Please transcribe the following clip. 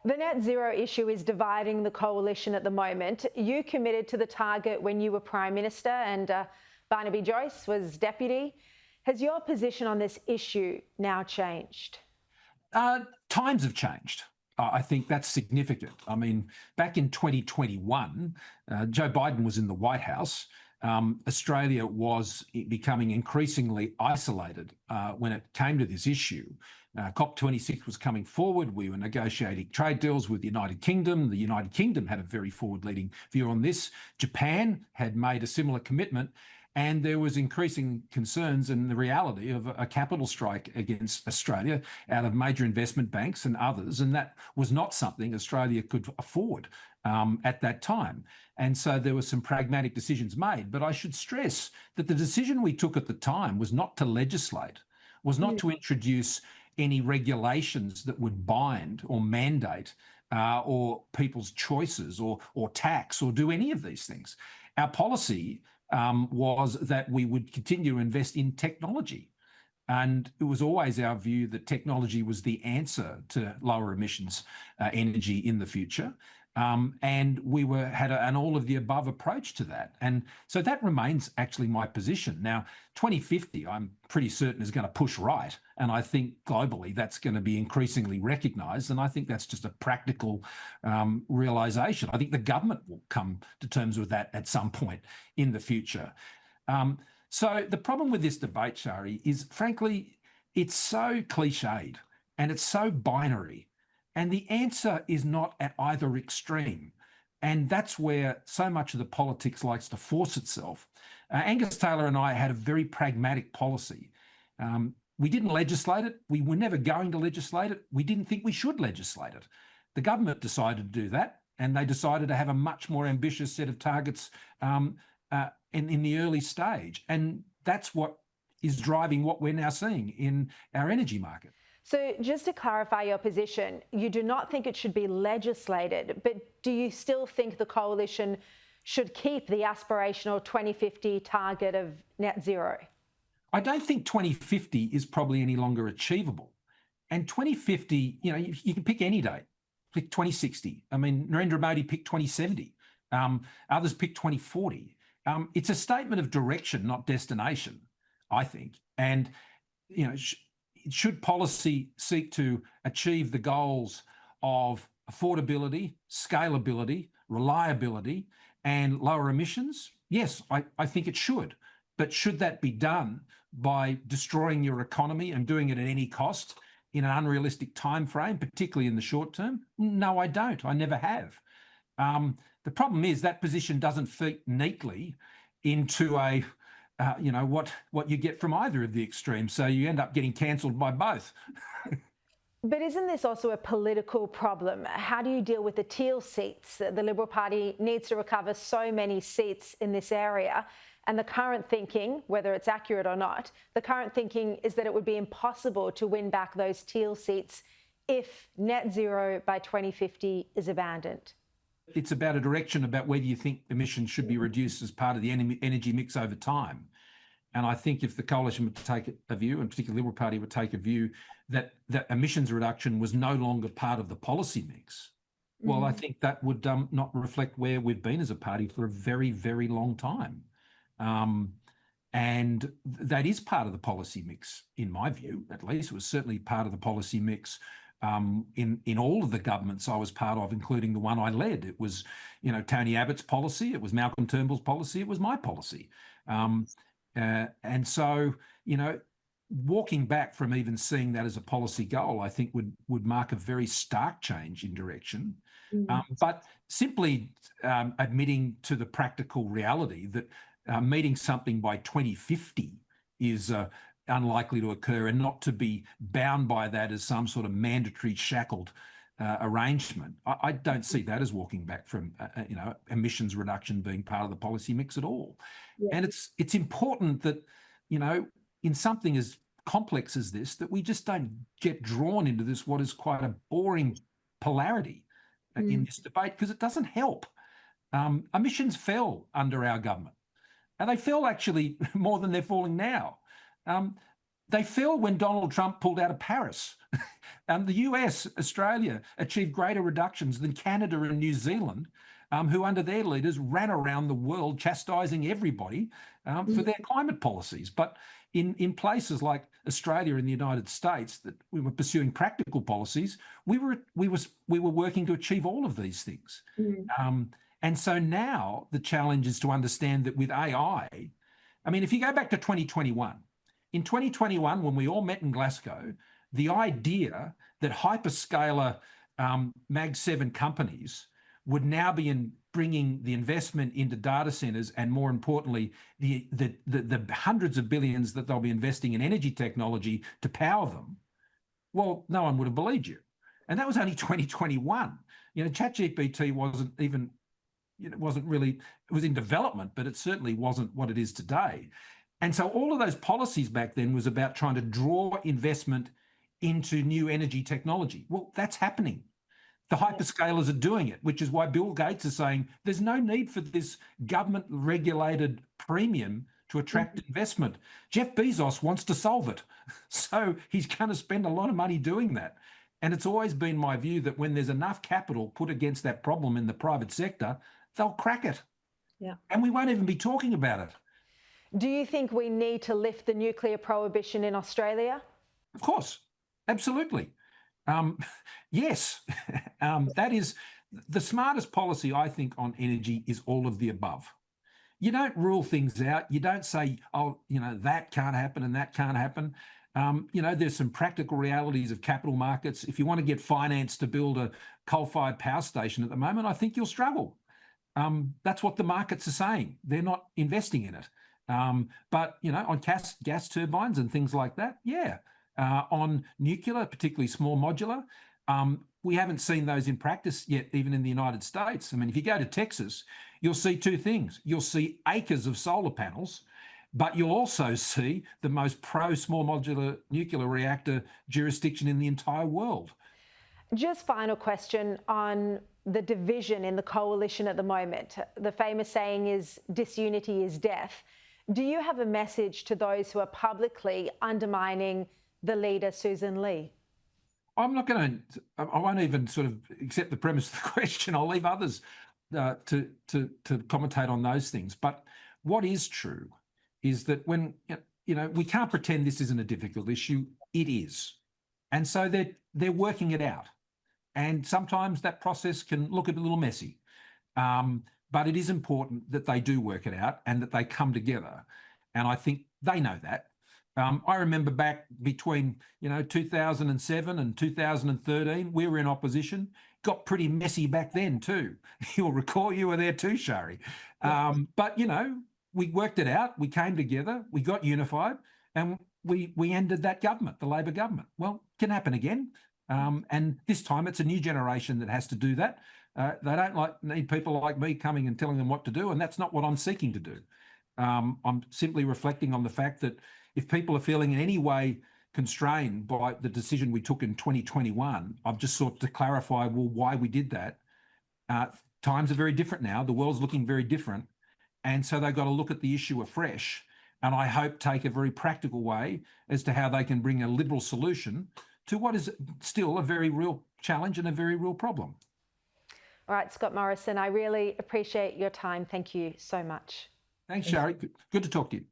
The net zero issue is dividing the coalition at the moment. You committed to the target when you were Prime Minister and Barnaby Joyce was Deputy. Has your position on this issue now changed? Times have changed. I think that's significant. I mean, back in 2021, Joe Biden was in the White House. Australia was becoming increasingly isolated when it came to this issue. COP26 was coming forward. We were negotiating trade deals with the United Kingdom. The United Kingdom had a very forward-leading view on this. Japan had made a similar commitment. And there was increasing concerns and the reality of a capital strike against Australia out of major investment banks and others. And that was not something Australia could afford at that time. And so there were some pragmatic decisions made. But I should stress that the decision we took at the time was not to legislate, was not to introduce any regulations that would bind or mandate or people's choices or tax or do any of these things. Our policy was that we would continue to invest in technology. And it was always our view that technology was the answer to lower emissions energy in the future. And we had an all of the above approach to that. And so that remains actually my position. Now, 2050, I'm pretty certain is going to push right. And I think globally that's going to be increasingly recognised. And I think that's just a practical realisation. I think the government will come to terms with that at some point in the future. So the problem with this debate, Sharri, is frankly, it's so cliched and it's so binary. And the answer is not at either extreme. And that's where so much of the politics likes to force itself. Angus Taylor and I had a very pragmatic policy. We didn't legislate it. We were never going to legislate it. We didn't think we should legislate it. The government decided to do that, and they decided to have a much more ambitious set of targets in the early stage. And that's what is driving what we're now seeing in our energy market. So just to clarify your position, you do not think it should be legislated, but do you still think the coalition should keep the aspirational 2050 target of net zero? I don't think 2050 is probably any longer achievable. And 2050, you can pick any date, pick 2060. I mean, Narendra Modi picked 2070. Others picked 2040. It's a statement of direction, not destination, I think. And, should policy seek to achieve the goals of affordability, scalability, reliability, and lower emissions? Yes, I think it should. But should that be done by destroying your economy and doing it at any cost in an unrealistic time frame, particularly in the short term? No, I don't. I never have. The problem is that position doesn't fit neatly into what you get from either of the extremes. So you end up getting cancelled by both. But isn't this also a political problem? How do you deal with the teal seats? The Liberal Party needs to recover so many seats in this area. And the current thinking, whether it's accurate or not, the current thinking is that it would be impossible to win back those teal seats if net zero by 2050 is abandoned. It's about a direction about whether you think emissions should be reduced as part of the energy mix over time. And I think if the coalition would take a view, and particularly the Liberal Party would take a view that emissions reduction was no longer part of the policy mix, well, I think that would not reflect where we've been as a party for a very, very long time. And that is part of the policy mix, in my view, at least. It was certainly part of the policy mix in all of the governments I was part of, including the one I led. It was, Tony Abbott's policy, it was Malcolm Turnbull's policy, it was my policy. And so, walking back from even seeing that as a policy goal, I think would mark a very stark change in direction. But simply admitting to the practical reality that meeting something by 2050 is unlikely to occur, and not to be bound by that as some sort of mandatory shackled arrangement. I don't see that as walking back from emissions reduction being part of the policy mix at all. Yeah. And it's important that in something as complex as this, that we just don't get drawn into this what is quite a boring polarity in this debate, because it doesn't help. Emissions fell under our government, and they fell actually more than they're falling now. They fell when Donald Trump pulled out of Paris. The US, Australia achieved greater reductions than Canada and New Zealand, who under their leaders ran around the world chastising everybody for their climate policies. But in places like Australia and the United States that we were pursuing practical policies, we were working to achieve all of these things. And so now the challenge is to understand that with AI, I mean, if you go back to 2021, in 2021, when we all met in Glasgow, the idea that hyperscaler Mag 7 companies would now be bringing the investment into data centers, and more importantly, the hundreds of billions that they'll be investing in energy technology to power them, well, no one would have believed you. And that was only 2021. ChatGPT wasn't even, wasn't really, it was in development, but it certainly wasn't what it is today. And so all of those policies back then was about trying to draw investment into new energy technology. Well, that's happening. The hyperscalers are doing it, which is why Bill Gates is saying there's no need for this government-regulated premium to attract investment. Jeff Bezos wants to solve it. So he's going to spend a lot of money doing that. And it's always been my view that when there's enough capital put against that problem in the private sector, they'll crack it. Yeah. And we won't even be talking about it. Do you think we need to lift the nuclear prohibition in Australia? Of course, absolutely. Yes, that is the smartest policy, I think, on energy is all of the above. You don't rule things out. You don't say, oh, that can't happen and that can't happen. There's some practical realities of capital markets. If you want to get finance to build a coal-fired power station at the moment, I think you'll struggle. That's what the markets are saying. They're not investing in it. But, on gas turbines and things like that, yeah. On nuclear, particularly small modular, we haven't seen those in practice yet, even in the United States. I mean, if you go to Texas, you'll see two things. You'll see acres of solar panels, but you'll also see the most pro-small modular nuclear reactor jurisdiction in the entire world. Just final question on the division in the coalition at the moment. The famous saying is disunity is death. Do you have a message to those who are publicly undermining the leader, Susan Lee? I won't even sort of accept the premise of the question. I'll leave others to commentate on those things. But what is true is that when, we can't pretend this isn't a difficult issue. It is. And so they're working it out. And sometimes that process can look a little messy. But it is important that they do work it out and that they come together. And I think they know that. I remember back between 2007 and 2013, we were in opposition. Got pretty messy back then too. You'll recall you were there too, Sharri. But we worked it out. We came together. We got unified, and we ended that government, the Labor government. Well, it can happen again. And this time it's a new generation that has to do that. They don't need people like me coming and telling them what to do, and that's not what I'm seeking to do. I'm simply reflecting on the fact that if people are feeling in any way constrained by the decision we took in 2021, I've just sought to clarify, why we did that. Times are very different now. The world's looking very different. And so they've got to look at the issue afresh, and I hope take a very practical way as to how they can bring a liberal solution to what is still a very real challenge and a very real problem. All right, Scott Morrison, I really appreciate your time. Thank you so much. Thanks, Sharri. Good to talk to you.